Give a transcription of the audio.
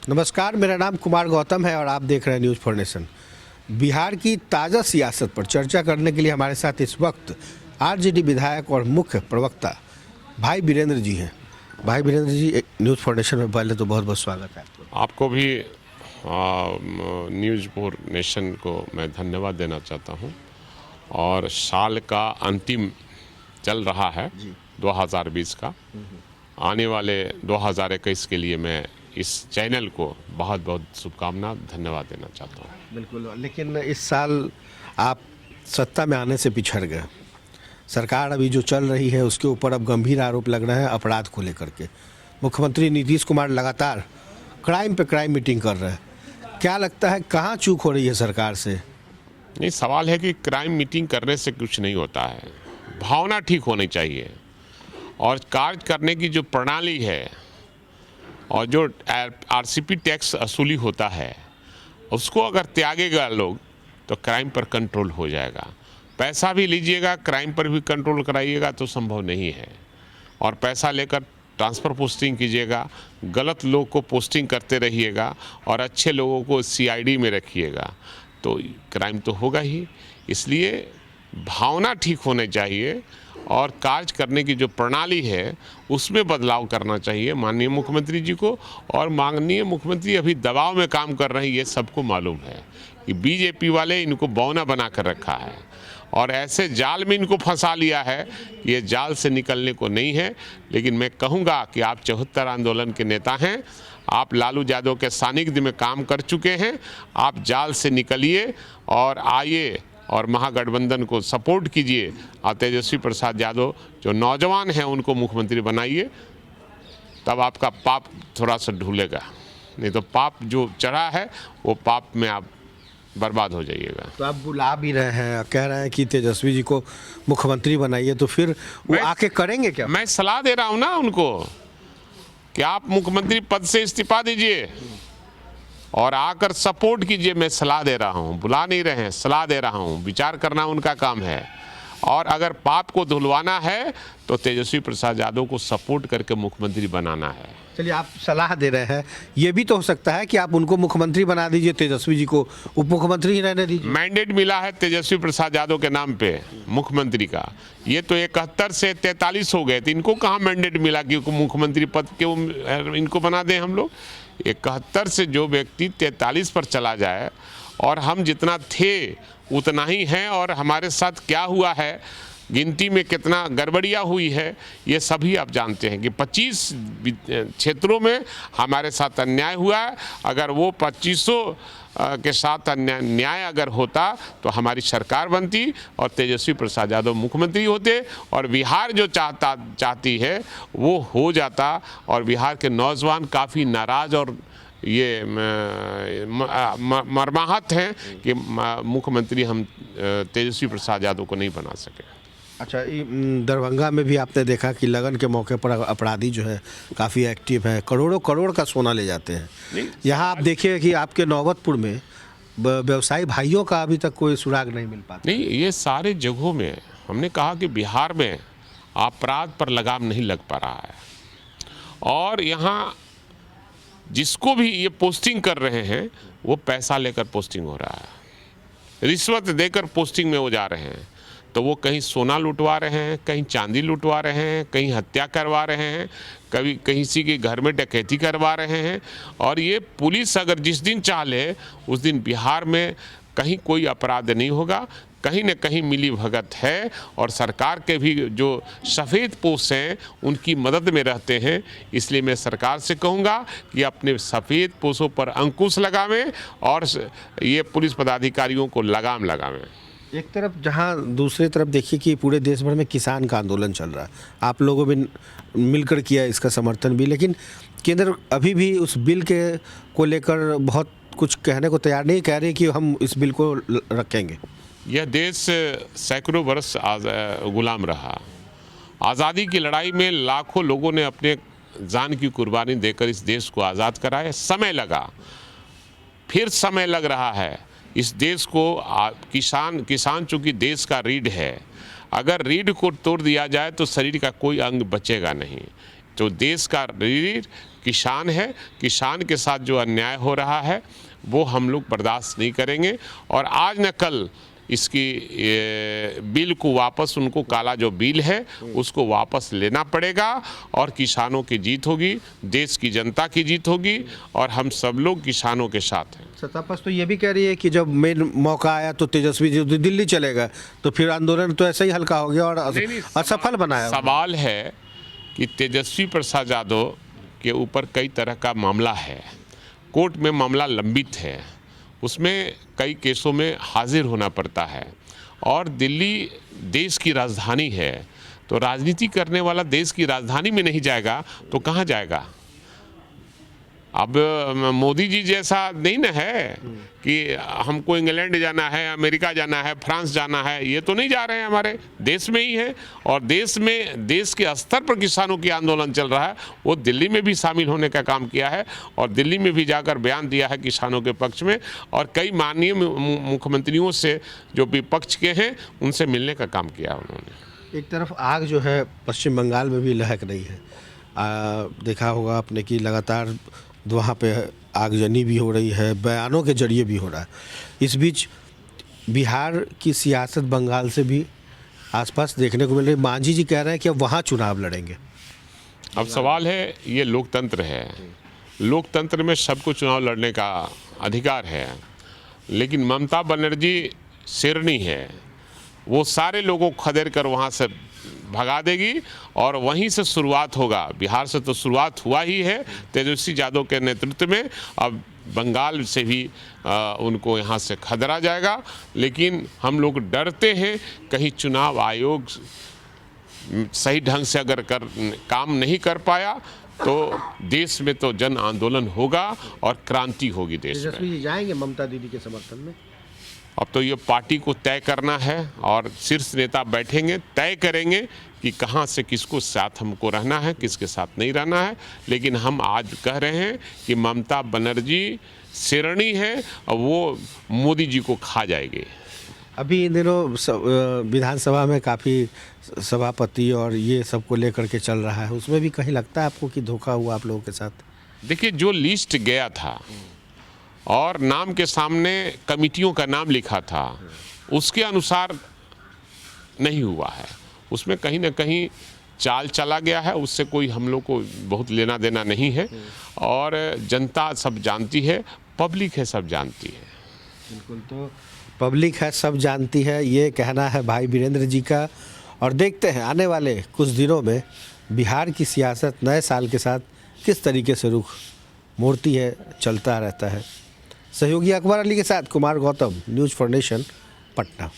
नमस्कार, मेरा नाम कुमार गौतम है और आप देख रहे हैं न्यूज़ फॉर नेशन। बिहार की ताज़ा सियासत पर चर्चा करने के लिए हमारे साथ इस वक्त आरजेडी विधायक और मुख्य प्रवक्ता भाई वीरेंद्र जी हैं। भाई Virendra ji, news for nation में पहले तो बहुत बहुत स्वागत है आपको भी न्यूज़ फॉर नेशन को मैं धन्यवाद देना चाहता हूं। और साल का अंतिम चल रहा है 2020 का, आने वाले 2021 के लिए मैं इस चैनल को बहुत बहुत शुभकामना धन्यवाद देना चाहता हूँ। बिल्कुल, लेकिन इस साल आप सत्ता में आने से पिछड़ गए। सरकार अभी जो चल रही है उसके ऊपर अब गंभीर आरोप लग रहे हैं अपराध को लेकर के। मुख्यमंत्री नीतीश कुमार लगातार क्राइम पे क्राइम मीटिंग कर रहे हैं। क्या लगता है कहाँ चूक हो रही है सरकार से? नहीं, सवाल है कि क्राइम मीटिंग करने से कुछ नहीं होता है, भावना ठीक होनी चाहिए। और कार्य करने की जो प्रणाली है और जो आरसीपी टैक्स वसूली होता है उसको अगर त्यागेगा लोग तो क्राइम पर कंट्रोल हो जाएगा। पैसा भी लीजिएगा, क्राइम पर भी कंट्रोल कराइएगा तो संभव नहीं है। और पैसा लेकर ट्रांसफ़र पोस्टिंग कीजिएगा, गलत लोग को पोस्टिंग करते रहिएगा और अच्छे लोगों को सीआईडी में रखिएगा तो क्राइम तो होगा ही। इसलिए भावना ठीक होने चाहिए और कार्य करने की जो प्रणाली है उसमें बदलाव करना चाहिए माननीय मुख्यमंत्री जी को। और माननीय मुख्यमंत्री अभी दबाव में काम कर रहे हैं, ये सबको मालूम है कि बीजेपी वाले इनको बौना बना कर रखा है और ऐसे जाल में इनको फंसा लिया है कि ये जाल से निकलने को नहीं है। लेकिन मैं कहूँगा कि आप 74 आंदोलन के नेता हैं, आप लालू यादव के सानिध्य में काम कर चुके हैं, आप जाल से निकलिए और आइए और महागठबंधन को सपोर्ट कीजिए और तेजस्वी प्रसाद यादव जो नौजवान हैं उनको मुख्यमंत्री बनाइए, तब आपका पाप थोड़ा सा ढूलेगा। नहीं तो पाप जो चढ़ा है वो पाप में आप बर्बाद हो जाइएगा। तो आप बुला भी रहे हैं, कह रहे हैं कि तेजस्वी जी को मुख्यमंत्री बनाइए, तो फिर वो आके करेंगे क्या? मैं सलाह दे रहा हूँ ना उनको कि आप मुख्यमंत्री पद से इस्तीफा दीजिए और आकर सपोर्ट कीजिए। मैं सलाह दे रहा हूं, बुला नहीं रहे हैं, सलाह दे रहा हूं। विचार करना उनका काम है। और अगर पाप को धुलवाना है तो तेजस्वी प्रसाद यादव को सपोर्ट करके मुख्यमंत्री बनाना है। चलिए, आप सलाह दे रहे हैं, ये भी तो हो सकता है कि आप उनको मुख्यमंत्री बना दीजिए, तेजस्वी जी को उप मुख्यमंत्री ही रहने दीजिए। मैंडेट मिला है तेजस्वी प्रसाद यादव के नाम पे मुख्यमंत्री का। ये तो 71 से 43 हो गए थे, इनको कहाँ मैंडेट मिला कि मुख्यमंत्री पद क्यों इनको बना दें हम लोग? 71 से जो व्यक्ति 43 पर चला जाए और हम जितना थे उतना ही हैं, और हमारे साथ क्या हुआ है, गिनती में कितना गड़बड़ियाँ हुई है, ये सभी आप जानते हैं कि 25 क्षेत्रों में हमारे साथ अन्याय हुआ है। अगर वो 2500 के साथ न्याय अगर होता तो हमारी सरकार बनती और तेजस्वी प्रसाद यादव मुख्यमंत्री होते और बिहार जो चाहती है वो हो जाता। और बिहार के नौजवान काफ़ी नाराज़ और ये मर्माहत हैं कि मुख्यमंत्री हम तेजस्वी प्रसाद यादव को नहीं बना सके। अच्छा, दरभंगा में भी आपने देखा कि लगन के मौके पर अपराधी जो है काफ़ी एक्टिव है, करोड़ों करोड़ का सोना ले जाते हैं। यहाँ आप देखिए कि आपके नौबतपुर में व्यवसायी भाइयों का अभी तक कोई सुराग नहीं मिल पाता। नहीं, ये सारे जगहों में हमने कहा कि बिहार में अपराध पर लगाम नहीं लग पा रहा है। और यहाँ जिसको भी ये पोस्टिंग कर रहे हैं वो पैसा लेकर पोस्टिंग हो रहा है, रिश्वत देकर पोस्टिंग में वो जा रहे हैं। तो वो कहीं सोना लुटवा रहे हैं, कहीं चांदी लुटवा रहे हैं, कहीं हत्या करवा रहे हैं, कभी कहीं किसी के घर में डकैती करवा रहे हैं। और ये पुलिस अगर जिस दिन चाहे उस दिन बिहार में कहीं कोई अपराध नहीं होगा, कहीं न कहीं मिली भगत है। और सरकार के भी जो सफ़ेद पोश हैं उनकी मदद में रहते हैं। इसलिए मैं सरकार से कहूँगा कि अपने सफ़ेद पोशों पर अंकुश लगावें और ये पुलिस पदाधिकारियों को लगाम लगावें। एक तरफ जहां दूसरी तरफ देखिए कि पूरे देश भर में किसान का आंदोलन चल रहा है, आप लोगों ने मिलकर किया इसका समर्थन भी, लेकिन केंद्र अभी भी उस बिल के को लेकर बहुत कुछ कहने को तैयार नहीं, कह रही कि हम इस बिल को रखेंगे। यह देश सैकड़ों वर्ष गुलाम रहा। आज़ादी की लड़ाई में लाखों लोगों ने अपने जान की कुर्बानी देकर इस देश को आज़ाद कराया। समय लगा, फिर समय लग रहा है। इस देश को किसान चूँकि देश का रीढ़ है, अगर रीढ़ को तोड़ दिया जाए तो शरीर का कोई अंग बचेगा नहीं। जो देश का रीढ़ किसान है, किसान के साथ जो अन्याय हो रहा है वो हम लोग बर्दाश्त नहीं करेंगे। और आज न कल इसकी बिल को वापस, उनको काला जो बिल है उसको वापस लेना पड़ेगा और किसानों की जीत होगी, देश की जनता की जीत होगी और हम सब लोग किसानों के साथ हैं। सत्तापक्ष तो ये भी कह रही है कि जब मेन मौका आया तो तेजस्वी जी दिल्ली चले गए, तो फिर आंदोलन तो ऐसे ही हल्का हो गया और असफल बनाया। सवाल है कि तेजस्वी प्रसाद यादव के ऊपर कई तरह का मामला है, कोर्ट में मामला लंबित है, उसमें कई केसों में हाजिर होना पड़ता है और दिल्ली देश की राजधानी है, तो राजनीति करने वाला देश की राजधानी में नहीं जाएगा तो कहाँ जाएगा। अब मोदी जी जैसा नहीं ना है कि हमको इंग्लैंड जाना है, अमेरिका जाना है, फ्रांस जाना है, ये तो नहीं जा रहे हैं, हमारे देश में ही है। और देश में, देश के स्तर पर किसानों की आंदोलन चल रहा है, वो दिल्ली में भी शामिल होने का काम किया है और दिल्ली में भी जाकर बयान दिया है किसानों के पक्ष में और कई माननीय मुख्यमंत्रियों से जो विपक्ष के हैं उनसे मिलने का काम किया उन्होंने। एक तरफ आग जो है पश्चिम बंगाल में भी लहक रही है, देखा होगा आपने कि लगातार वहाँ पे आगजनी भी हो रही है, बयानों के जरिए भी हो रहा है। इस बीच बिहार की सियासत बंगाल से भी आसपास देखने को मिल रही। मांझी जी कह रहे हैं कि अब वहाँ चुनाव लड़ेंगे। अब सवाल है, ये लोकतंत्र है, लोकतंत्र में सबको चुनाव लड़ने का अधिकार है, लेकिन ममता बनर्जी शेरनी है, वो सारे लोगों को खदेड़ कर वहाँ से भगा देगी और वहीं से शुरुआत होगा। बिहार से तो शुरुआत हुआ ही है तेजस्वी यादव के नेतृत्व में, अब बंगाल से भी उनको यहाँ से खदेड़ा जाएगा। लेकिन हम लोग डरते हैं कहीं चुनाव आयोग सही ढंग से अगर काम नहीं कर पाया तो देश में तो जन आंदोलन होगा और क्रांति होगी देश में। तेजस्वी जी जाएंगे ममता दीदी के समर्थन में? अब तो ये पार्टी को तय करना है और शीर्ष नेता बैठेंगे, तय करेंगे कि कहाँ से किसको साथ हमको रहना है, किसके साथ नहीं रहना है। लेकिन हम आज कह रहे हैं कि ममता बनर्जी शेरनी है और वो मोदी जी को खा जाएगी। अभी इन दिनों विधानसभा में काफ़ी सभापति और ये सबको लेकर के चल रहा है, उसमें भी कहीं लगता है आपको कि धोखा हुआ आप लोगों के साथ? देखिए, जो लिस्ट गया था और नाम के सामने कमिटियों का नाम लिखा था उसके अनुसार नहीं हुआ है, उसमें कहीं ना कहीं चाल चला गया है, उससे कोई हम लोग को बहुत लेना देना नहीं है और जनता सब जानती है, पब्लिक है सब जानती है। बिल्कुल, तो पब्लिक है सब जानती है, ये कहना है भाई वीरेंद्र जी का। और देखते हैं आने वाले कुछ दिनों में बिहार की सियासत नए साल के साथ किस तरीके से रुख मोड़ती है, चलता रहता है। सहयोगी अकबर अली के साथ Kumar Gautam, news for nation, Patna.